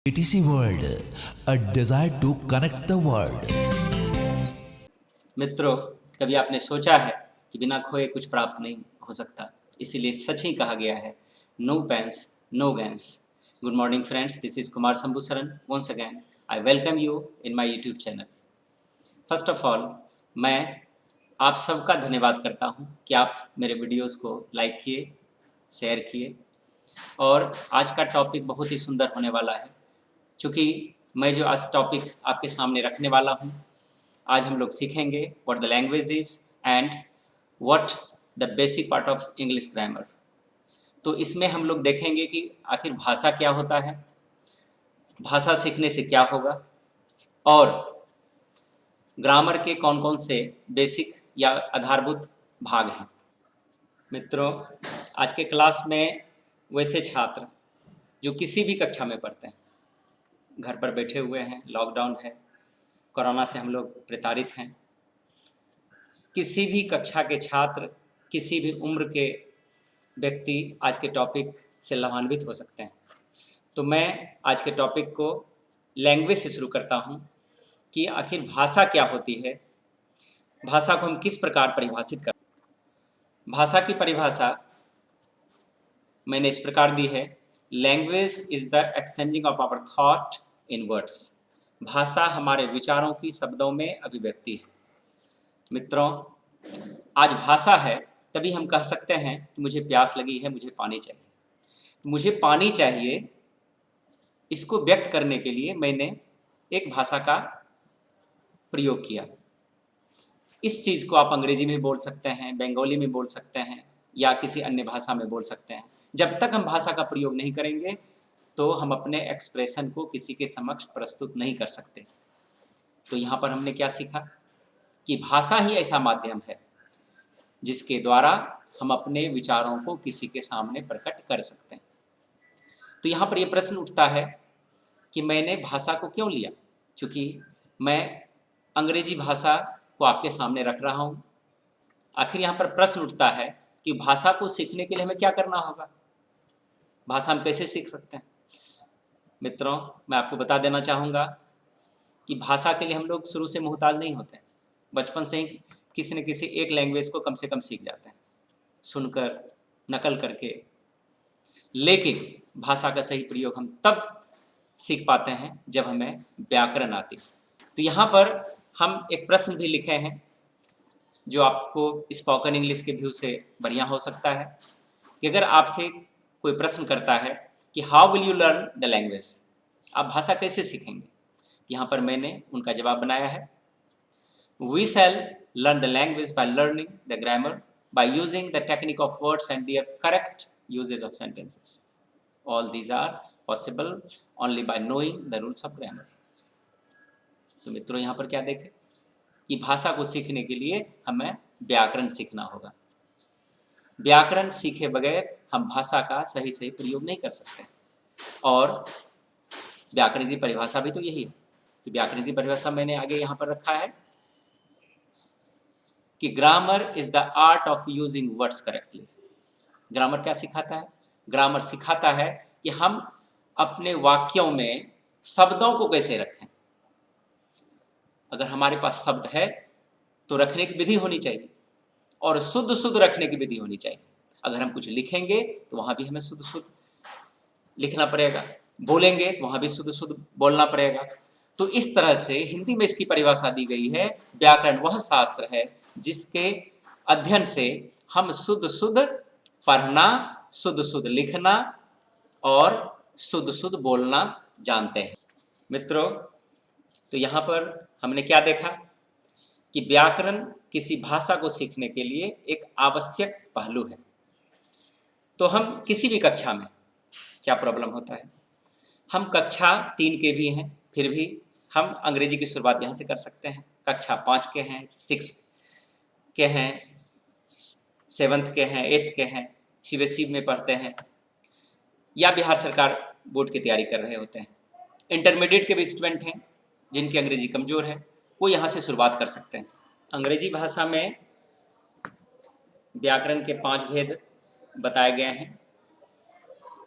ATC World, a desire to connect the world. मित्रों, कभी आपने सोचा है कि बिना खोए कुछ प्राप्त नहीं हो सकता। इसीलिए सच ही कहा गया है, no pains no gains. Good morning friends, this is Kumar Shambhusharan. Once again I welcome you in my YouTube channel. First of all, मैं आप सबका धन्यवाद करता हूं कि आप मेरे वीडियोस को लाइक किए, शेयर किए। और आज का टॉपिक बहुत ही सुंदर होने वाला है, क्योंकि मैं जो आज टॉपिक आपके सामने रखने वाला हूं, आज हम लोग सीखेंगे what the language is and what the basic part of English grammar. तो इसमें हम लोग देखेंगे कि आखिर भाषा क्या होता है, भाषा सीखने से क्या होगा, और ग्रामर के कौन कौन से बेसिक या आधारभूत भाग हैं। मित्रों, आज के क्लास में वैसे छात्र जो किसी भी कक्षा में पढ़ते हैं, घर पर बैठे हुए हैं, लॉकडाउन है, कोरोना से हम लोग प्रताड़ित हैं, किसी भी कक्षा के छात्र, किसी भी उम्र के व्यक्ति आज के टॉपिक से लाभान्वित हो सकते हैं। तो मैं आज के टॉपिक को लैंग्वेज से शुरू करता हूँ कि आखिर भाषा क्या होती है, भाषा को हम किस प्रकार परिभाषित करते हैं। भाषा की परिभाषा मैंने इस प्रकार दी है, language is the exchanging of our thought in words. भाषा हमारे विचारों की शब्दों में अभिव्यक्ति है। मित्रों, आज भाषा है तभी हम कह सकते हैं कि मुझे प्यास लगी है, मुझे पानी चाहिए। मुझे पानी चाहिए, इसको व्यक्त करने के लिए मैंने एक भाषा का प्रयोग किया। इस चीज़ को आप अंग्रेजी में बोल सकते हैं, बंगाली में बोल सकते हैं, या किसी अन्य भाषा में बोल सकते हैं। जब तक हम भाषा का प्रयोग नहीं करेंगे तो हम अपने एक्सप्रेशन को किसी के समक्ष प्रस्तुत नहीं कर सकते। तो यहाँ पर हमने क्या सीखा कि भाषा ही ऐसा माध्यम है जिसके द्वारा हम अपने विचारों को किसी के सामने प्रकट कर सकते हैं। तो यहाँ पर यह प्रश्न उठता है कि मैंने भाषा को क्यों लिया, क्योंकि मैं अंग्रेजी भाषा को आपके सामने रख रहा हूँ। आखिर यहाँ पर प्रश्न उठता है कि भाषा को सीखने के लिए हमें क्या करना होगा, भाषा हम कैसे सीख सकते हैं। मित्रों, मैं आपको बता देना चाहूँगा कि भाषा के लिए हम लोग शुरू से मोहताज नहीं होते हैं। बचपन से ही किसी न किसी एक लैंग्वेज को कम से कम सीख जाते हैं, सुनकर, नकल करके। लेकिन भाषा का सही प्रयोग हम तब सीख पाते हैं जब हमें व्याकरण आती है। तो यहाँ पर हम एक प्रश्न भी लिखे हैं जो आपको स्पोकन इंग्लिश के व्यू से बढ़िया हो सकता है कि अगर आपसे कोई प्रश्न करता है कि how will you learn the language, आप भाषा कैसे सीखेंगे। यहाँ पर मैंने उनका जवाब बनाया है, we shall learn the language by learning the grammar by using the technique of words and their correct usage of sentences. All these are possible only by knowing the rules of grammar. तो मित्रों, यहाँ पर क्या देखें कि भाषा को सीखने के लिए हमें व्याकरण सीखना होगा। व्याकरण सीखे बगैर हम भाषा का सही सही प्रयोग नहीं कर सकते। और व्याकरण की परिभाषा भी तो यही है। तो व्याकरण की परिभाषा मैंने आगे यहाँ पर रखा है कि grammar is the art of using words correctly. Grammar क्या सिखाता है? ग्रामर सिखाता है कि हम अपने वाक्यों में शब्दों को कैसे रखें। अगर हमारे पास शब्द है तो रखने की विधि होनी चाहिए, और शुद्ध शुद्ध रखने की विधि होनी चाहिए। अगर हम कुछ लिखेंगे तो वहां भी हमें शुद्ध शुद्ध लिखना पड़ेगा, बोलेंगे तो वहां भी शुद्ध शुद्ध बोलना पड़ेगा। तो इस तरह से हिंदी में इसकी परिभाषा दी गई है, व्याकरण वह शास्त्र है जिसके अध्ययन से हम शुद्ध शुद्ध पढ़ना, शुद्ध शुद्ध लिखना और शुद्ध शुद्ध बोलना जानते हैं। मित्रों, तो यहाँ पर हमने क्या देखा कि व्याकरण किसी भाषा को सीखने के लिए एक आवश्यक पहलू है। तो हम किसी भी कक्षा में, क्या प्रॉब्लम होता है, हम कक्षा 3 के भी हैं, फिर भी हम अंग्रेजी की शुरुआत यहाँ से कर सकते हैं। कक्षा 5 के हैं, 6 के हैं, 7th के हैं, 8th के हैं, CBSE में पढ़ते हैं, या बिहार सरकार बोर्ड की तैयारी कर रहे होते हैं। इंटरमीडिएट के भी स्टूडेंट हैं जिनकी अंग्रेजी कमज़ोर है, वो यहाँ से शुरुआत कर सकते हैं। अंग्रेजी भाषा में व्याकरण के 5 भेद बताए गए हैं: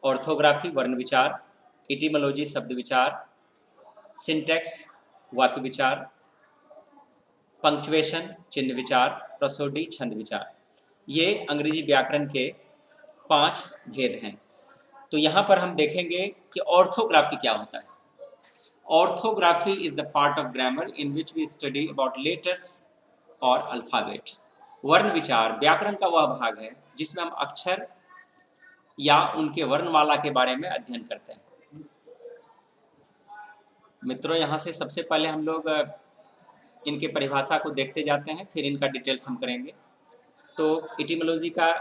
ऑर्थोग्राफी, वर्ण विचार, इटिमोलॉजी शब्द विचार, सिंटैक्स वाक्य विचार, पंक्चुएशन चिन्ह विचार, प्रोसोडी छंद विचार। ये अंग्रेजी व्याकरण के 5 भेद हैं। तो यहाँ पर हम देखेंगे कि ऑर्थोग्राफी क्या होता है। Orthography is the part of grammar in which we study about letters और अल्फ़ाबेट। वर्ण विचार व्याकरण का वह भाग है जिसमें हम अक्षर या उनके वर्णमाला के बारे में अध्ययन करते हैं। मित्रों, यहाँ से सबसे पहले हम लोग इनके परिभाषा को देखते जाते हैं, फिर इनका डिटेल्स हम करेंगे। तो इटिमोलॉजी का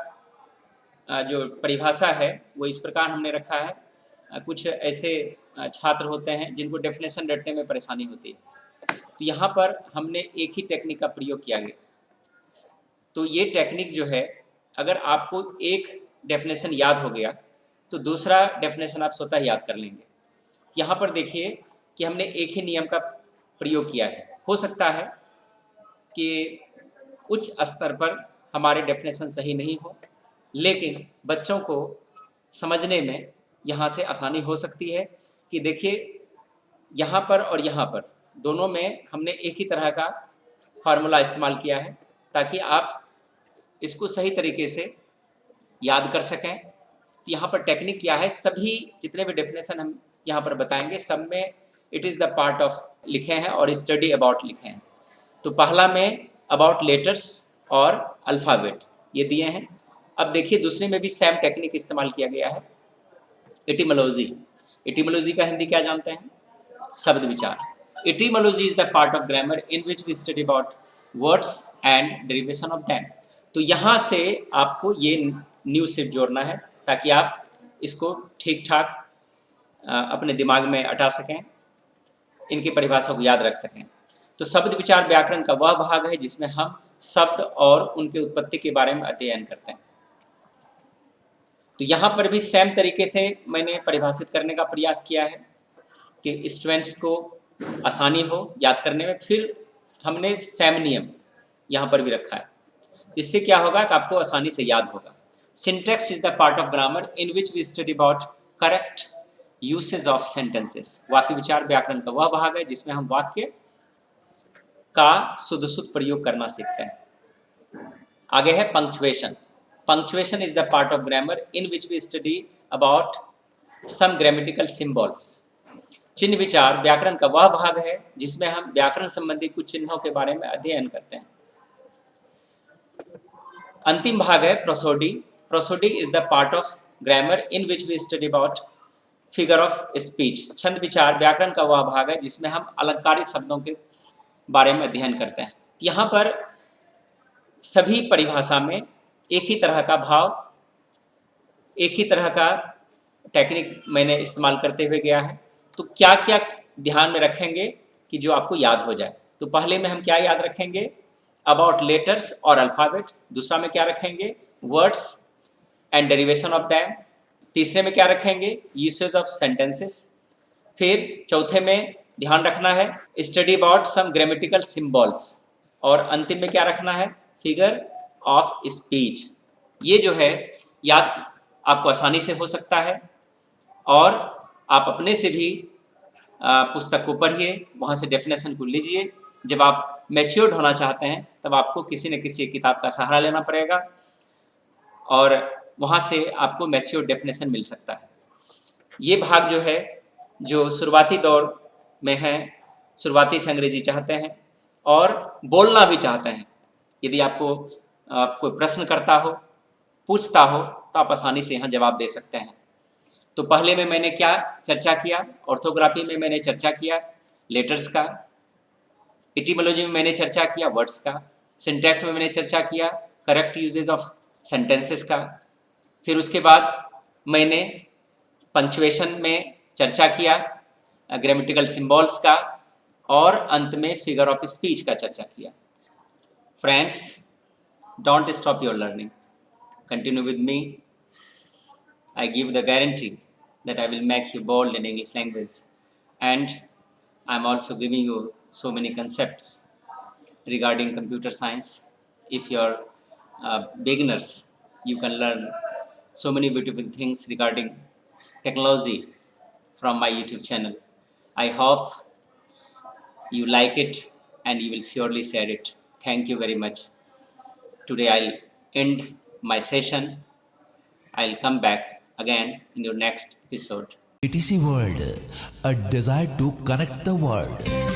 जो परिभाषा है वो इस प्रकार हमने रखा है। कुछ ऐसे छात्र होते हैं जिनको डेफिनेशन रटने में परेशानी होती है, तो यहाँ पर हमने एक ही टेक्निक का प्रयोग किया गया। तो ये टेक्निक जो है, अगर आपको एक डेफिनेशन याद हो गया तो दूसरा डेफिनेशन आप स्वतः याद कर लेंगे। यहाँ पर देखिए कि हमने एक ही नियम का प्रयोग किया है। हो सकता है कि उच्च स्तर पर हमारे डेफिनेशन सही नहीं हो, लेकिन बच्चों को समझने में यहाँ से आसानी हो सकती है कि देखिए यहाँ पर और यहाँ पर दोनों में हमने एक ही तरह का फार्मूला इस्तेमाल किया है, ताकि आप इसको सही तरीके से याद कर सकें। तो यहाँ पर टेक्निक क्या है, सभी जितने भी डेफिनेशन हम यहाँ पर बताएंगे सब में it is the part of लिखे हैं और स्टडी अबाउट लिखे हैं। तो पहला में अबाउट लेटर्स और अल्फ़ाबेट ये दिए हैं। अब देखिए दूसरे में भी सेम टेक्निक इस्तेमाल किया गया है, इटिमोलॉजी। इटिमोलॉजी का हिंदी क्या जानते हैं? शब्द विचार। Etymology is the part of grammar in which we study about words and derivation of them. तो यहाँ से आपको ये न्यू सिर्फ जोड़ना है ताकि आप इसको ठीक ठाक अपने दिमाग में अटा सकें, इनकी परिभाषा को याद रख सकें। तो शब्द विचार व्याकरण का वह भाग है जिसमें हम शब्द और उनके उत्पत्ति के बारे में अध्ययन करते हैं। तो यहाँ पर भी सेम तरीके से मैंने परिभाषित करने का प्रयास किया है कि स्टूडेंट्स को आसानी हो याद करने में। फिर हमने सेम नियम यहाँ पर भी रखा है, इससे क्या होगा कि आपको आसानी से याद होगा। Syntax is the part of grammar in which we study about correct usage of sentences. वाक्य विचार व्याकरण का वह भाग है जिसमें हम वाक्य का शुद्ध प्रयोग करना सीखते हैं। आगे है punctuation. Punctuation is the part of grammar in which we study about some grammatical symbols. चिन्ह विचार व्याकरण का वह भाग है जिसमें हम व्याकरण संबंधी कुछ चिन्हों के बारे में अध्ययन करते हैं। अंतिम भाग है prosody. Prosody is the part of grammar in which we study about figure of speech. छंद विचार व्याकरण का वह भाग है जिसमें हम अलंकारिक शब्दों के बारे में अध्ययन करते हैं। यहाँ पर सभी परिभाषा में एक ही तरह का भाव, एक ही तरह का टेक्निक मैंने इस्तेमाल करते हुए गया है। तो क्या क्या ध्यान में रखेंगे कि जो आपको याद हो जाए। तो पहले में हम क्या याद रखेंगे? अबाउट लेटर्स और अल्फ़ाबेट। दूसरा में क्या रखेंगे? Words and derivation of them. तीसरे में क्या रखेंगे? Usage of sentences. फिर चौथे में ध्यान रखना है study about some grammatical symbols. और अंतिम में क्या रखना है? Figure of speech. ये जो है याद आपको आसानी से हो सकता है, और आप अपने से भी पुस्तक को पढ़िए, वहाँ से डेफिनेशन को लीजिए। जब आप मैच्योर्ड होना चाहते हैं तब आपको किसी न किसी किताब का सहारा लेना पड़ेगा, और वहाँ से आपको मैच्योर्ड डेफिनेशन मिल सकता है। ये भाग जो है, जो शुरुआती दौर में है, शुरुआती से अंग्रेजी चाहते हैं और बोलना भी चाहते हैं, यदि आपको कोई प्रश्न करता हो, पूछता हो, तो आप आसानी से यहाँ जवाब दे सकते हैं। तो पहले में मैंने क्या चर्चा किया? ऑर्थोग्राफी में मैंने चर्चा किया लेटर्स का, इटिमोलॉजी में मैंने चर्चा किया वर्ड्स का, सिंटैक्स में मैंने चर्चा किया करेक्ट यूजेज ऑफ सेंटेंसेस का, फिर उसके बाद मैंने पंक्चुएशन में चर्चा किया ग्रामेटिकल सिंबल्स का, और अंत में फिगर ऑफ स्पीच का चर्चा किया। Friends, don't stop your learning, continue with me. I give the guarantee that I will make you bold in English language, and I'm also giving you so many concepts regarding computer science. If you're beginners, you can learn so many beautiful things regarding technology from my YouTube channel. I hope you like it and you will surely share it. Thank you very much. Today I'll end my session. I'll come back again in your next episode. ATC World, a desire to connect the world.